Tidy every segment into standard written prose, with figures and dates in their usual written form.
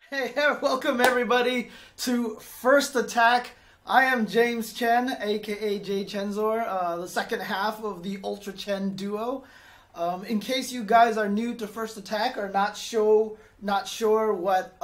Hey, welcome everybody to First Attack. I am James Chen, aka jchensor, the second half of the UltraChen duo. In case you guys are new to First Attack or not sure what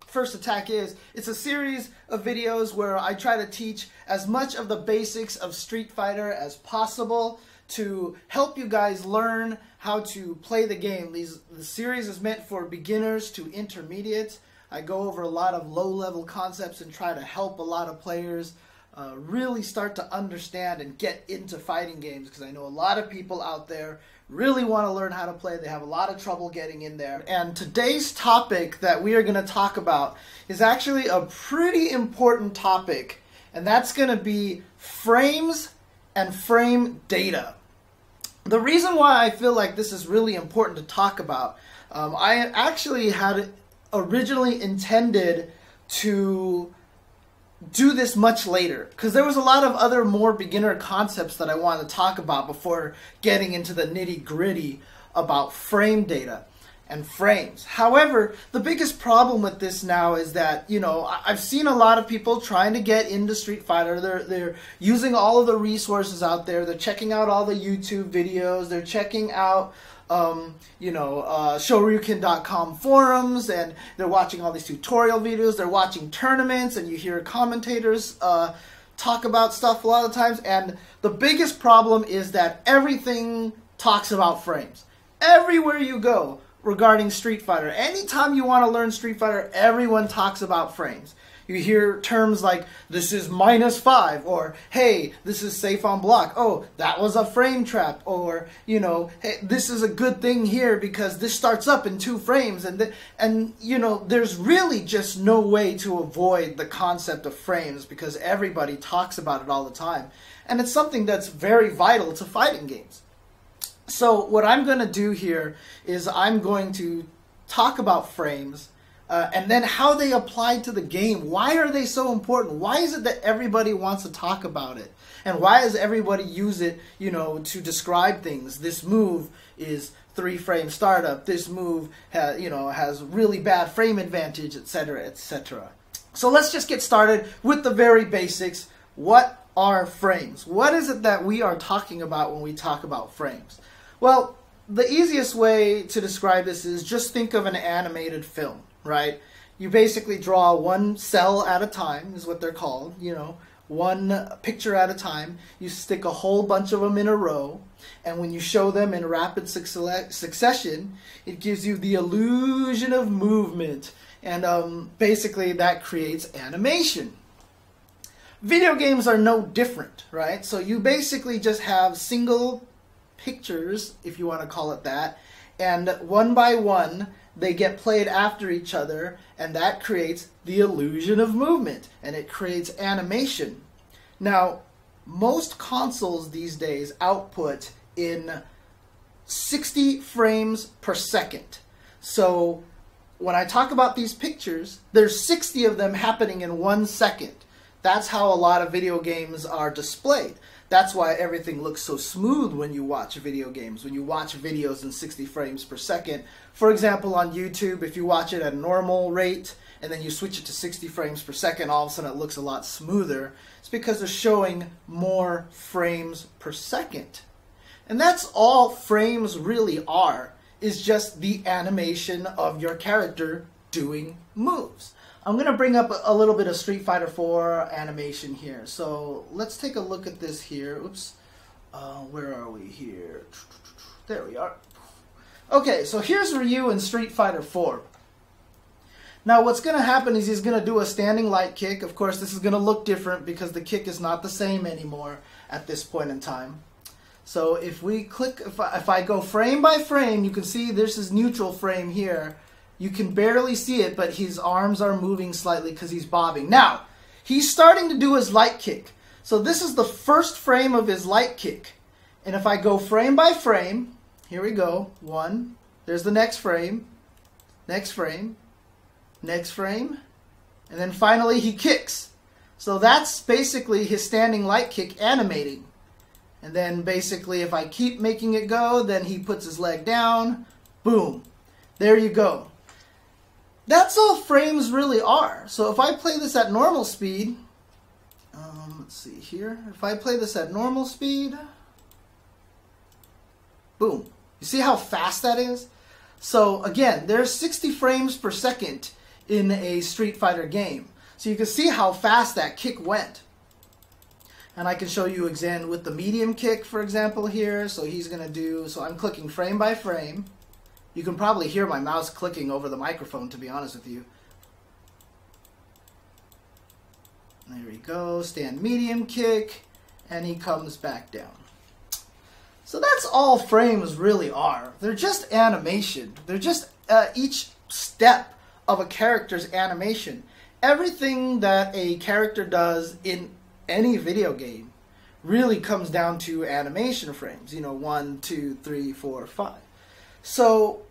First Attack is, it's a series of videos where I try to teach as much of the basics of Street Fighter as possible to help you guys learn how to play the game. The series is meant for beginners to intermediates. I go over a lot of low-level concepts and try to help a lot of players really start to understand and get into fighting games, because I know a lot of people out there really want to learn how to play. They have a lot of trouble getting in there. And today's topic that we are going to talk about is actually a pretty important topic, and that's going to be frames and frame data. The reason why I feel like this is really important to talk about, I actually had originally intended to do this much later, because there was a lot of other more beginner concepts that I wanted to talk about before getting into the nitty-gritty about frame data and frames. However, the biggest problem with this now is that, you know, I've seen a lot of people trying to get into Street Fighter. They're using all of the resources out there. They're checking out all the YouTube videos. They're checking out Shoryuken.com forums, and they're watching all these tutorial videos. They're watching tournaments, and you hear commentators talk about stuff a lot of times. And the biggest problem is that everything talks about frames. Everywhere you go regarding Street Fighter, anytime you want to learn Street Fighter, everyone talks about frames. You hear terms like, this is -5, or, hey, this is safe on block. Oh, that was a frame trap. Or, you know, hey, this is a good thing here because this starts up in 2 frames. And you know, there's really just no way to avoid the concept of frames, because everybody talks about it all the time. And it's something that's very vital to fighting games. So what I'm going to do here is I'm going to talk about frames, and then how they apply to the game. Why are they so important? Why is it that everybody wants to talk about it? And why does everybody use it, you know, to describe things? This move is 3-frame startup. This move has really bad frame advantage, etc., etc. So let's just get started with the very basics. What are frames? What is it that we are talking about when we talk about frames? Well, the easiest way to describe this is just think of an animated film, right? You basically draw one cell at a time, is what they're called, you know, one picture at a time. You stick a whole bunch of them in a row, and when you show them in rapid succession, it gives you the illusion of movement, and basically that creates animation. Video games are no different, right? So you basically just have single pictures, if you want to call it that, and one by one they get played after each other, and that creates the illusion of movement, and it creates animation. Now, most consoles these days output in 60 frames per second. So when I talk about these pictures, there's 60 of them happening in 1 second. That's how a lot of video games are displayed. That's why everything looks so smooth when you watch video games, when you watch videos in 60 frames per second. For example, on YouTube, if you watch it at a normal rate and then you switch it to 60 frames per second, all of a sudden it looks a lot smoother. It's because they're showing more frames per second. And that's all frames really are, is just the animation of your character doing moves. I'm going to bring up a little bit of Street Fighter 4 animation here. So let's take a look at this here. Oops. Where are we here? There we are. Okay, so here's Ryu in Street Fighter 4. Now what's going to happen is he's going to do a standing light kick. Of course, this is going to look different because the kick is not the same anymore at this point in time. So if we click, if I go frame by frame, you can see there's his neutral frame here. You can barely see it, but his arms are moving slightly because he's bobbing. Now, he's starting to do his light kick. So this is the first frame of his light kick. And if I go frame by frame, here we go. 1, there's the next frame, next frame, next frame, and then finally he kicks. So that's basically his standing light kick animating. And then basically if I keep making it go, then he puts his leg down, boom. There you go. that's all frames really are. So if I play this at normal speed, let's see here. If I play this at normal speed, boom. You see how fast that is? So again, there's 60 frames per second in a Street Fighter game. So you can see how fast that kick went. And I can show you again with the medium kick, for example, here. So he's going to do, so I'm clicking frame by frame. You can probably hear my mouse clicking over the microphone, to be honest with you. There we go, stand medium kick, and he comes back down. So that's all frames really are. They're just animation. They're just each step of a character's animation. Everything that a character does in any video game really comes down to animation frames. You know, 1, 2, 3, 4, 5. So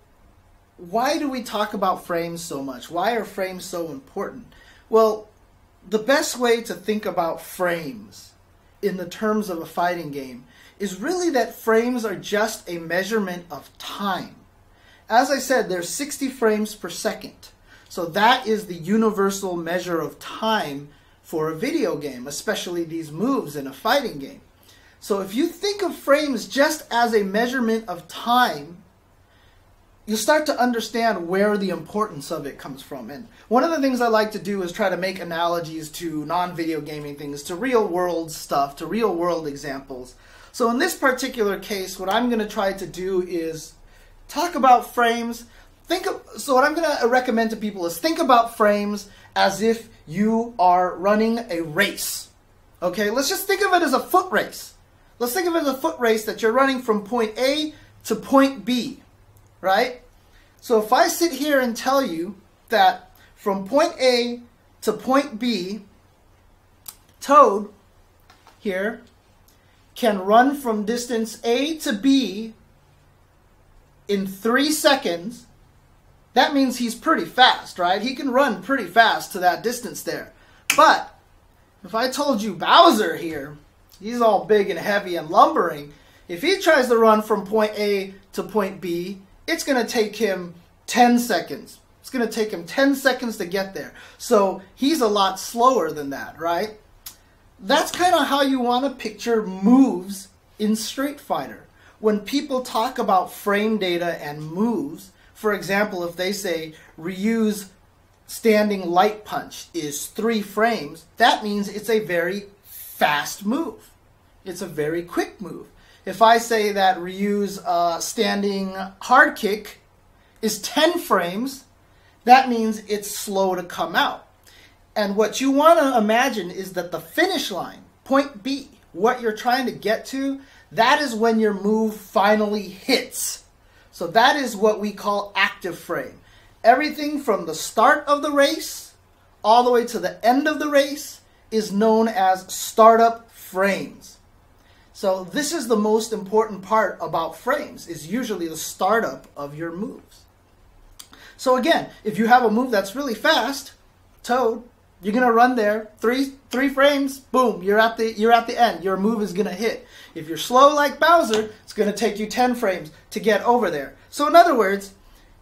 why do we talk about frames so much? Why are frames so important? Well, the best way to think about frames in the terms of a fighting game is really that frames are just a measurement of time. As I said, there's 60 frames per second. So that is the universal measure of time for a video game, especially these moves in a fighting game. So if you think of frames just as a measurement of time, you start to understand where the importance of it comes from. And one of the things I like to do is try to make analogies to non-video gaming things, to real-world stuff, to real-world examples. So in this particular case, what I'm going to try to do is talk about frames. So what I'm going to recommend to people is think about frames as if you are running a race. Okay, let's just think of it as a foot race. Let's think of it as a foot race that you're running from point A to point B, right? So if I sit here and tell you that from point A to point B, Toad here can run from distance A to B in 3 seconds, that means he's pretty fast, right? He can run pretty fast to that distance there. But if I told you Bowser here, he's all big and heavy and lumbering, if he tries to run from point A to point B, it's going to take him 10 seconds. It's going to take him 10 seconds to get there. So he's a lot slower than that, right? That's kind of how you want to picture moves in Street Fighter. When people talk about frame data and moves, for example, if they say Ryu's standing light punch is 3 frames, that means it's a very fast move. It's a very quick move. If I say that Ryu's standing hard kick is 10 frames, that means it's slow to come out. And what you want to imagine is that the finish line, point B, what you're trying to get to, that is when your move finally hits. So that is what we call active frame. Everything from the start of the race all the way to the end of the race is known as startup frames. So this is the most important part about frames, is usually the startup of your moves. So again, if you have a move that's really fast, Toad, you're gonna run there, three frames, boom, you're at the end. Your move is gonna hit. If you're slow like Bowser, it's gonna take you 10 frames to get over there. So in other words,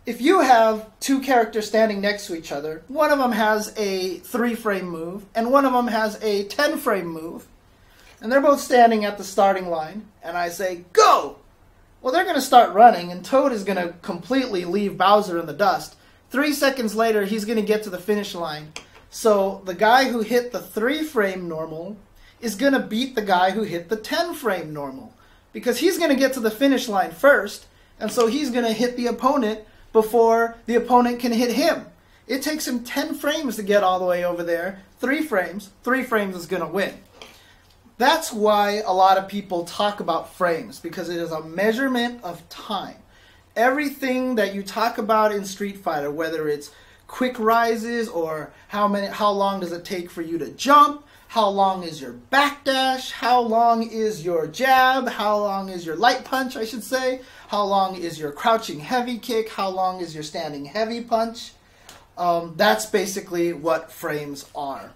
if you have 2 characters standing next to each other, one of them has a 3-frame move and one of them has a 10-frame move, and they're both standing at the starting line, and I say, go! Well, they're gonna start running, and Toad is gonna completely leave Bowser in the dust. 3 seconds later, he's gonna get to the finish line. So the guy who hit the 3-frame normal is going to beat the guy who hit the 10-frame normal, because he's going to get to the finish line first, and so he's going to hit the opponent before the opponent can hit him. It takes him 10 frames to get all the way over there. 3 frames is going to win. That's why a lot of people talk about frames, because it is a measurement of time. Everything that you talk about in Street Fighter, whether it's quick rises or how long does it take for you to jump, how long is your backdash, how long is your jab, how long is your light punch, I should say, how long is your crouching heavy kick, how long is your standing heavy punch. That's basically what frames are.